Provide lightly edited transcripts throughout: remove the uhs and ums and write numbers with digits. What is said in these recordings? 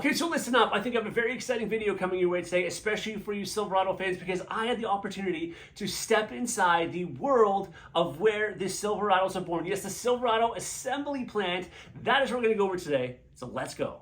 Okay, so listen up. I think I have a very exciting video coming your way today, especially for you Silverado fans, because I had the opportunity to step inside the world of where the Silverados are born. Yes, the Silverado assembly plant. That is what we're going to go over today. So let's go.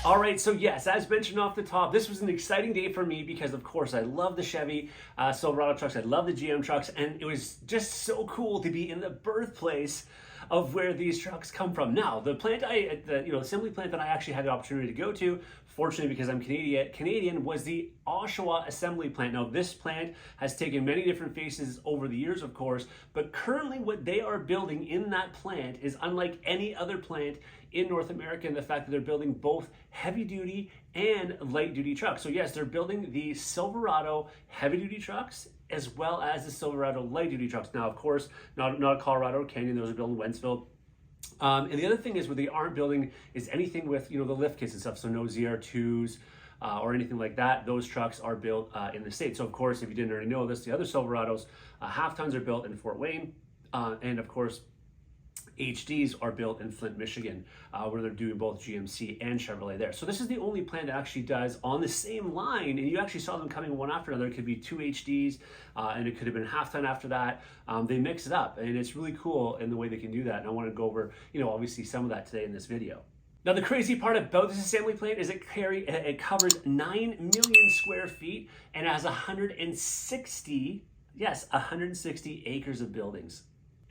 All right, so yes, as mentioned off the top, this was an exciting day for me because, of course, I love the Chevy Silverado trucks. I love the GM trucks, and it was just so cool to be in the birthplace of where these trucks come from. Now, the plant, the assembly plant that I actually had the opportunity to go to, fortunately because I'm Canadian, was the Oshawa assembly plant. Now, this plant has taken many different faces over the years, of course, but currently what they are building in that plant is unlike any other plant in North America in the fact that they're building both heavy duty and light duty trucks. So yes, they're building the Silverado heavy duty trucks as well as the Silverado light duty trucks. Now, of course, not Colorado Canyon, those are built in Wentzville. And the other thing is what they aren't building is anything with, the lift kits and stuff. So no ZR2s or anything like that. Those trucks are built in the States. So of course, if you didn't already know this, the other Silverados, half tons are built in Fort Wayne. And of course, HDs are built in Flint, Michigan, where they're doing both GMC and Chevrolet there. So this is the only plant that actually does on the same line, and you actually saw them coming one after another. It could be two HDs, and it could have been half ton after that. They mix it up, and it's really cool in the way they can do that. And I want to go over, obviously some of that today in this video. Now, the crazy part about this assembly plant is it covers 9 million square feet and has 160 acres of buildings.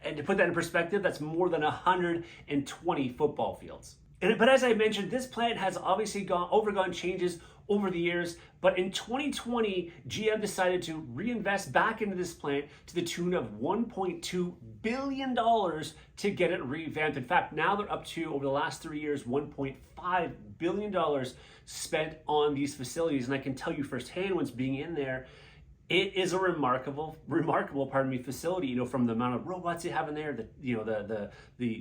And to put that in perspective, that's more than 120 football fields. But as I mentioned, this plant has obviously undergone changes over the years. But in 2020, GM decided to reinvest back into this plant to the tune of $1.2 billion to get it revamped. In fact, now they're up to, over the last 3 years, $1.5 billion spent on these facilities. And I can tell you firsthand, once being in there, it is a remarkable, facility, from the amount of robots they have in there,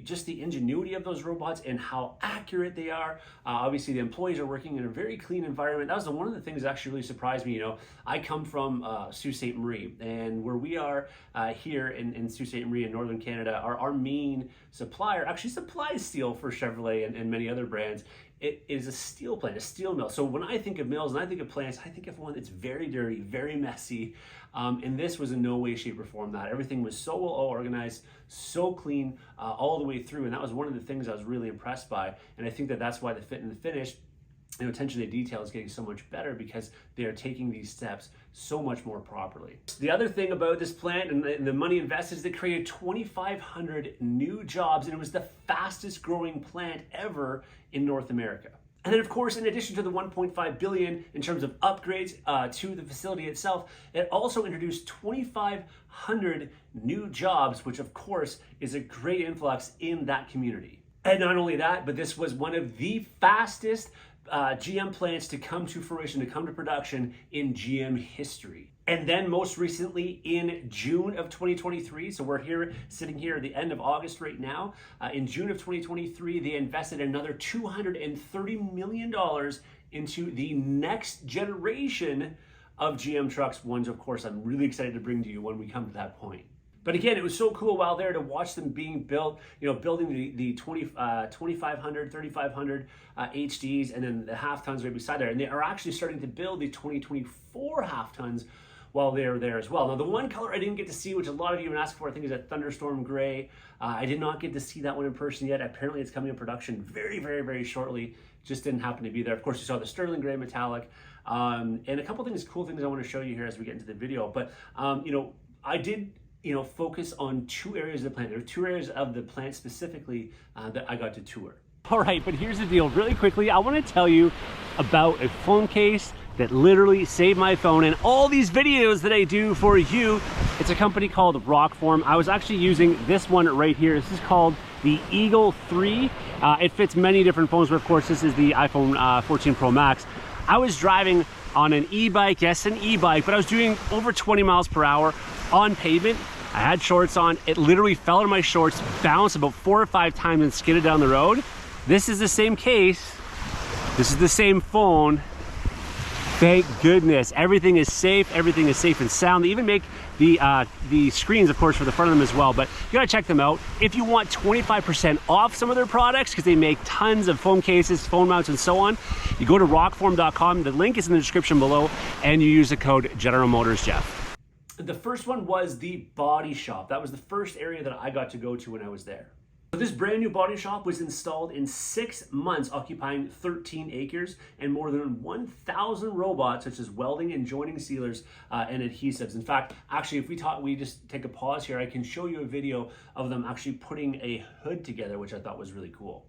just the ingenuity of those robots and how accurate they are. Obviously, the employees are working in a very clean environment. That was one of the things that actually really surprised me. I come from Sault Ste. Marie, and where we are here in Sault Ste. Marie in Northern Canada, our main supplier actually supplies steel for Chevrolet and many other brands. It is a steel plant, a steel mill. So when I think of mills and I think of plants, I think of one that's very dirty, very messy. And this was in no way, shape, or form that. Everything was so well organized, so clean all the way through. And that was one of the things I was really impressed by. And I think that that's why the fit and the finish, attention to detail is getting so much better because they are taking these steps so much more properly. The other thing about this plant and the money invested is they created 2,500 new jobs, and it was the fastest growing plant ever in North America. And then, of course, in addition to the $1.5 billion in terms of upgrades to the facility itself, it also introduced 2,500 new jobs, which of course is a great influx in that community. And not only that, but this was one of the fastest GM plants to come to fruition, to come to production in GM history. And then most recently in June of 2023, so we're sitting here at the end of August right now, in June of 2023, they invested another $230 million into the next generation of GM trucks, ones of course I'm really excited to bring to you when we come to that point. But again, it was so cool while there to watch them being built, building the 2,500, 3,500 HDs, and then the half tons right beside there. And they are actually starting to build the 2024 half tons while they're there as well. Now, the one color I didn't get to see, which a lot of you have asked for, I think is a thunderstorm gray. I did not get to see that one in person yet. Apparently it's coming in production very, very, very shortly. Just didn't happen to be there. Of course, you saw the sterling gray metallic. And a couple cool things I want to show you here as we get into the video. But, I did focus on two areas of the plant. There are two areas of the plant specifically that I got to tour. All right, but here's the deal. Really quickly, I want to tell you about a phone case that literally saved my phone and all these videos that I do for you. It's a company called Rockform. I was actually using this one right here. This is called the Eagle 3. It fits many different phones, but of course, this is the iPhone 14 Pro Max. I was driving on an e-bike, yes, an e-bike, but I was doing over 20 miles per hour on pavement. I had shorts on. It literally fell out of my shorts, bounced about 4 or 5 times and skidded down the road. This is the same case. This is the same phone. Thank goodness. Everything is safe and sound. They even make the screens, of course, for the front of them as well. But you gotta check them out. If you want 25% off some of their products, because they make tons of foam cases, phone mounts, and so on, you go to rockform.com. The link is in the description below, and you use the code General Motors Jeff. The first one was the body shop. That was the first area that I got to go to when I was there. So this brand new body shop was installed in 6 months, occupying 13 acres and more than 1,000 robots, such as welding and joining sealers and adhesives. In fact, actually, if we just take a pause here, I can show you a video of them actually putting a hood together, which I thought was really cool.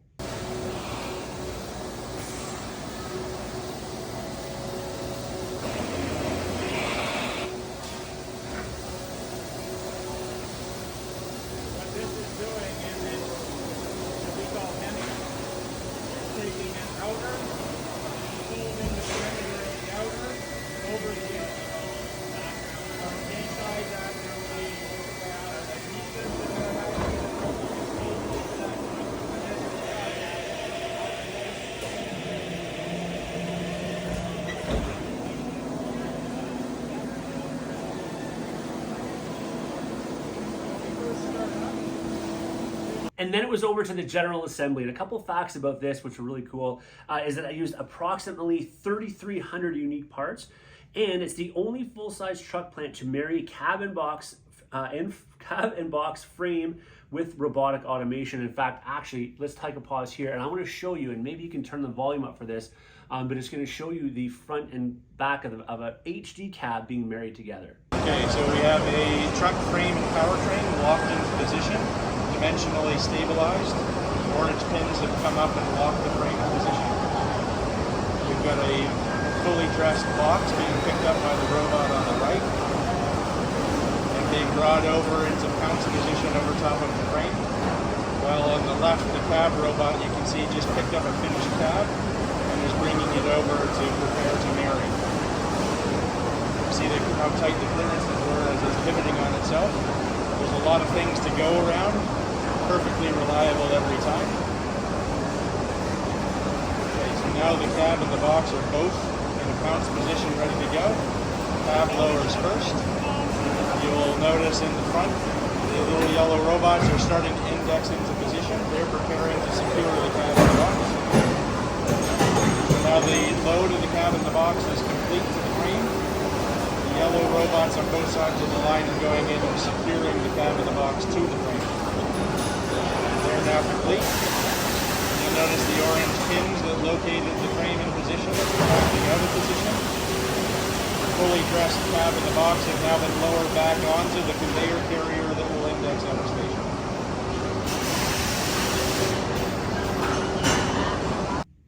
And then it was over to the general assembly. And a couple facts about this, which were really cool, is that I used approximately 3,300 unique parts. And it's the only full-size truck plant to marry cab and box frame with robotic automation. In fact, actually, let's take a pause here. And I want to show you, and maybe you can turn the volume up for this, but it's going to show you the front and back of an HD cab being married together. Okay, so we have a truck frame and powertrain locked into position, dimensionally stabilized. Orange pins have come up and locked the frame in position. We've got a fully dressed box being picked up by the robot on the right and being brought over into pounce position over top of the frame. While on the left, the cab robot, you can see, just picked up a finished cab and is bringing it over to prepare to marry. See how tight the clearances were as it's pivoting on itself. There's a lot of things to go around. Perfectly reliable every time. Okay, so now the cab and the box are both in a pounce position ready to go. Cab lowers first. You will notice in the front, the little yellow robots are starting to index into position. They're preparing to secure the cab and the box. So now the load of the cab and the box is complete to the frame. The yellow robots on both sides of the line are going in and securing the cab and the box to the frame. They're now complete. You'll notice the orange pins that located the frame in position are backing out of position. The fully dressed cab and the box have now been lowered back onto the conveyor carrier that will index out of station.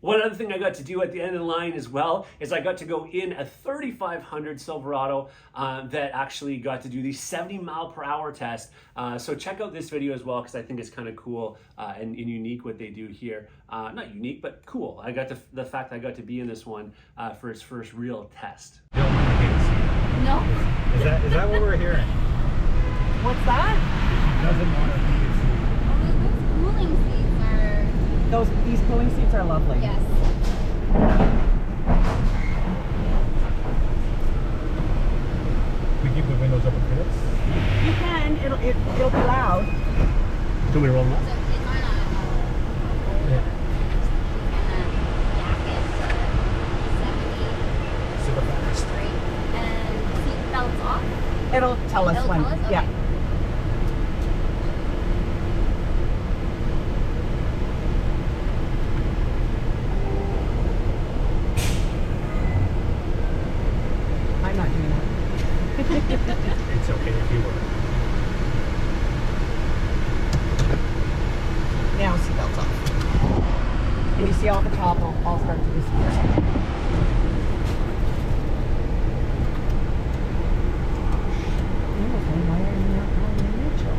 One other thing I got to do at the end of the line as well is I got to go in a 3,500 Silverado that actually got to do the 70-mile-per-hour test. So check out this video as well, because I think it's kind of cool and unique what they do here. Not unique, but cool. I got the fact that I got to be in this one for its first real test. No. Is that what we're hearing? What's that? Doesn't want to Those cooling seats are... These cooling seats are lovely. Yes. We keep the windows open for this? You can. It'll be loud. Do you want me to roll them up? So it's on a Yeah. jacket, 70, Super fast. straight, and seat belts off. It'll tell us It'll when. tell us? Okay. Yeah. I'm not doing that. It's okay if you were. Now seatbelts off. And you see all the top will all start to disappear. Why are you not calling Mitchell?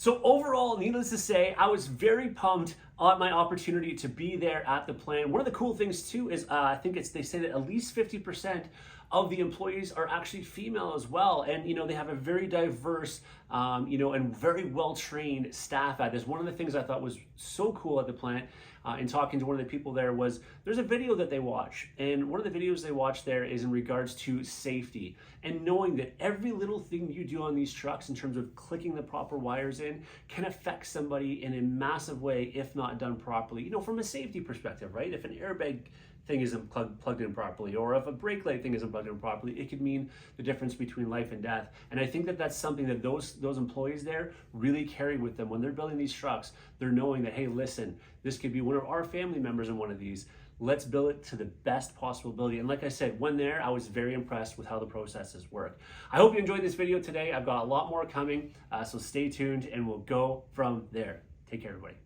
So overall, needless to say, I was very pumped on my opportunity to be there at the plant. One of the cool things too is I think they say that at least 50% of the employees are actually female as well. And, you know, they have a very diverse, you know, and very well-trained staff at this. One of the things I thought was so cool at the plant in talking to one of the people there was there's a video that they watch. And one of the videos they watch there is in regards to safety and knowing that every little thing you do on these trucks in terms of clicking the proper wires in can affect somebody in a massive way if not done properly. You know, from a safety perspective, right? If an airbag thing isn't plugged in properly, or if a brake light thing isn't plugged in properly, it could mean the difference between life and death. And I think that that's something that those employees there really carry with them when they're building these trucks. They're knowing that, hey, listen, this could be one of our family members in one of these. Let's build it to the best possible ability. And like I said, when there, I was very impressed with how the processes work. I hope you enjoyed this video today. I've got a lot more coming, so stay tuned and we'll go from there. Take care, everybody.